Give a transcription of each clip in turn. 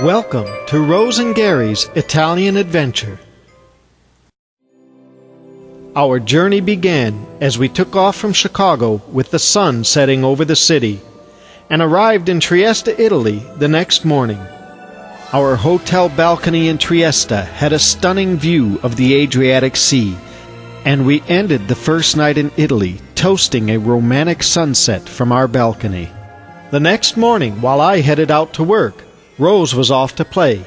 Welcome to Rose and Gary's Italian Adventure. Our journey began as we took off from Chicago with the sun setting over the city and arrived in Trieste, Italy the next morning. Our hotel balcony in Trieste had a stunning view of the Adriatic Sea, and we ended the first night in Italy toasting a romantic sunset from our balcony. The next morning, while I headed out to work, Rose was off to play.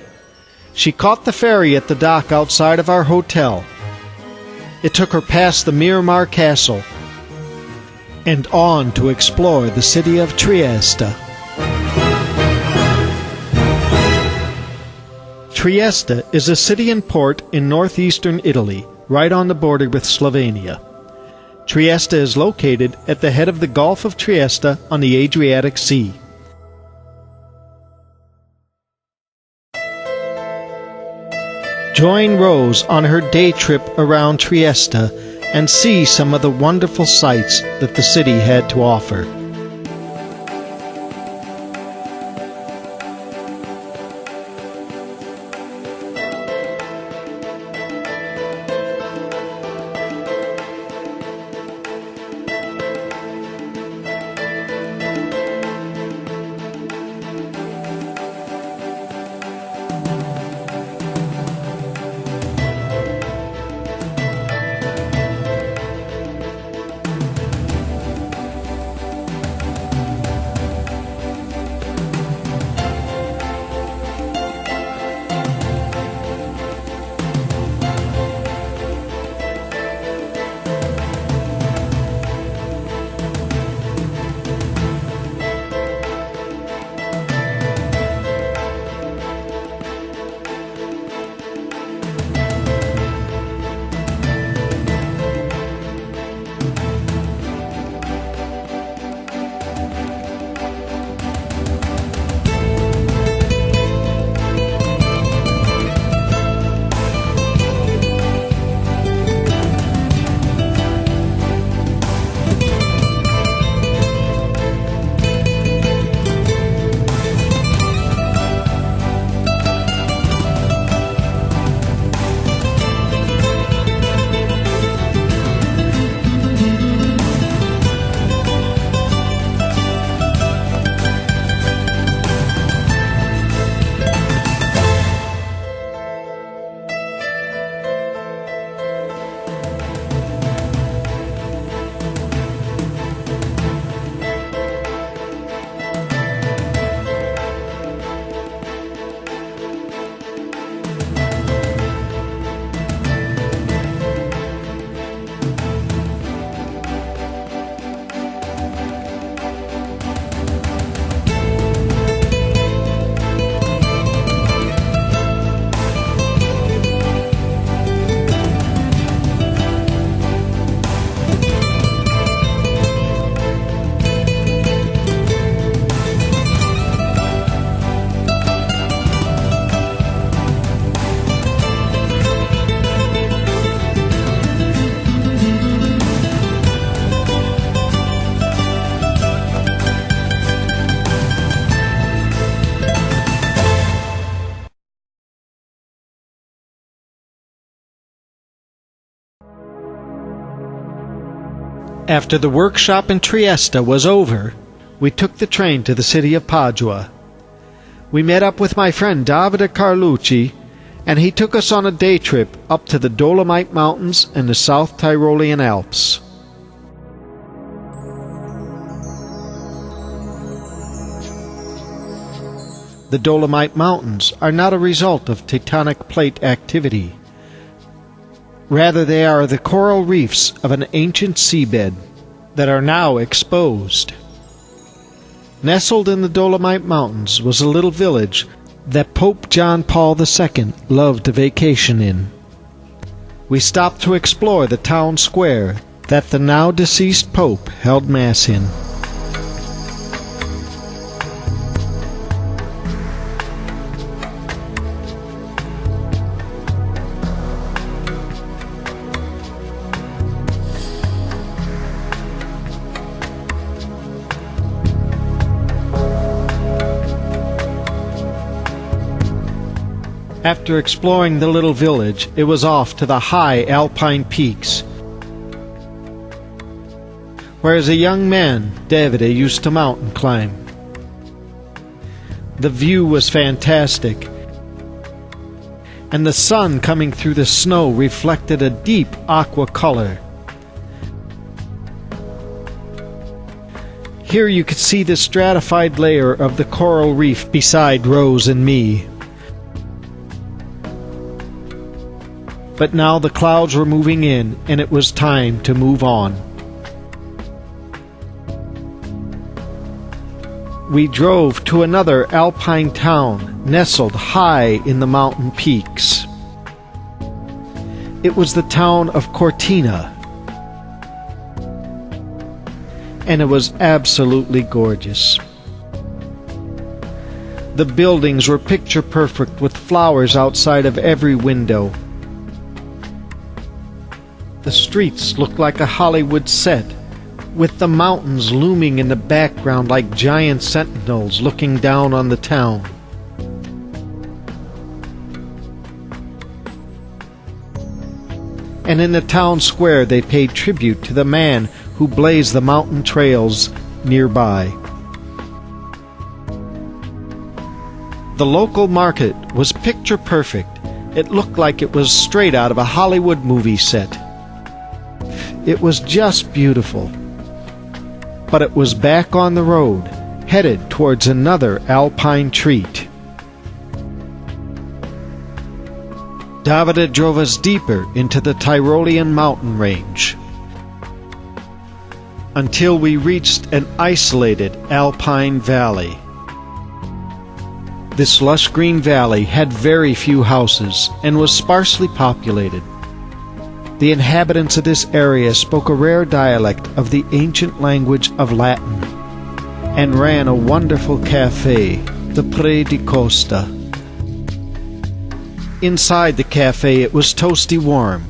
She caught the ferry at the dock outside of our hotel. It took her past the Miramar Castle and on to explore the city of Trieste. Trieste is a city and port in northeastern Italy, right on the border with Slovenia. Trieste is located at the head of the Gulf of Trieste on the Adriatic Sea. Join Rose on her day trip around Trieste and see some of the wonderful sights that the city had to offer. After the workshop in Trieste was over, we took the train to the city of Padua. We met up with my friend Davide Carlucci, and he took us on a day trip up to the Dolomite Mountains and the South Tyrolean Alps. The Dolomite Mountains are not a result of tectonic plate activity. Rather, they are the coral reefs of an ancient seabed that are now exposed. Nestled in the Dolomite Mountains was a little village that Pope John Paul II loved to vacation in. We stopped to explore the town square that the now deceased Pope held Mass in. After exploring the little village, it was off to the high alpine peaks, where as a young man, Davide used to mountain climb. The view was fantastic, and the sun coming through the snow reflected a deep aqua color. Here you could see the stratified layer of the coral reef beside Rose and me. But now the clouds were moving in, and it was time to move on. We drove to another alpine town nestled high in the mountain peaks. It was the town of Cortina, and it was absolutely gorgeous. The buildings were picture perfect with flowers outside of every window. The streets looked like a Hollywood set, with the mountains looming in the background like giant sentinels looking down on the town. And in the town square they paid tribute to the man who blazed the mountain trails nearby. The local market was picture perfect. It looked like it was straight out of a Hollywood movie set. It was just beautiful. But it was back on the road, headed towards another alpine treat. Davide drove us deeper into the Tyrolean mountain range, until we reached an isolated alpine valley. This lush green valley had very few houses and was sparsely populated. The inhabitants of this area spoke a rare dialect of the ancient language of Latin and ran a wonderful cafe, the Pre di Costa. Inside the cafe it was toasty warm.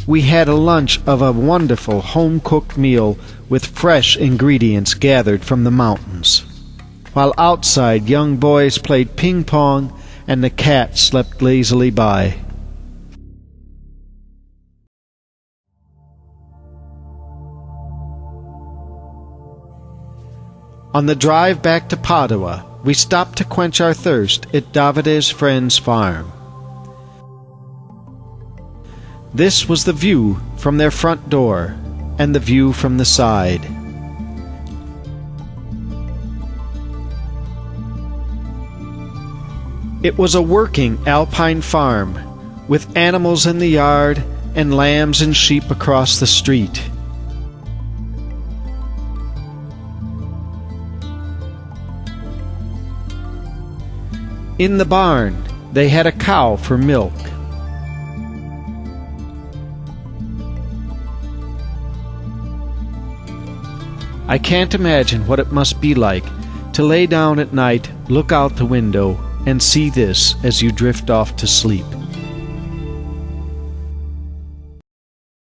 We had a lunch of a wonderful home-cooked meal with fresh ingredients gathered from the mountains, while outside young boys played ping-pong and the cat slept lazily by. On the drive back to Padua, we stopped to quench our thirst at Davide's friend's farm. This was the view from their front door and the view from the side. It was a working alpine farm with animals in the yard and lambs and sheep across the street. In the barn, they had a cow for milk. I can't imagine what it must be like to lay down at night, look out the window, and see this as you drift off to sleep.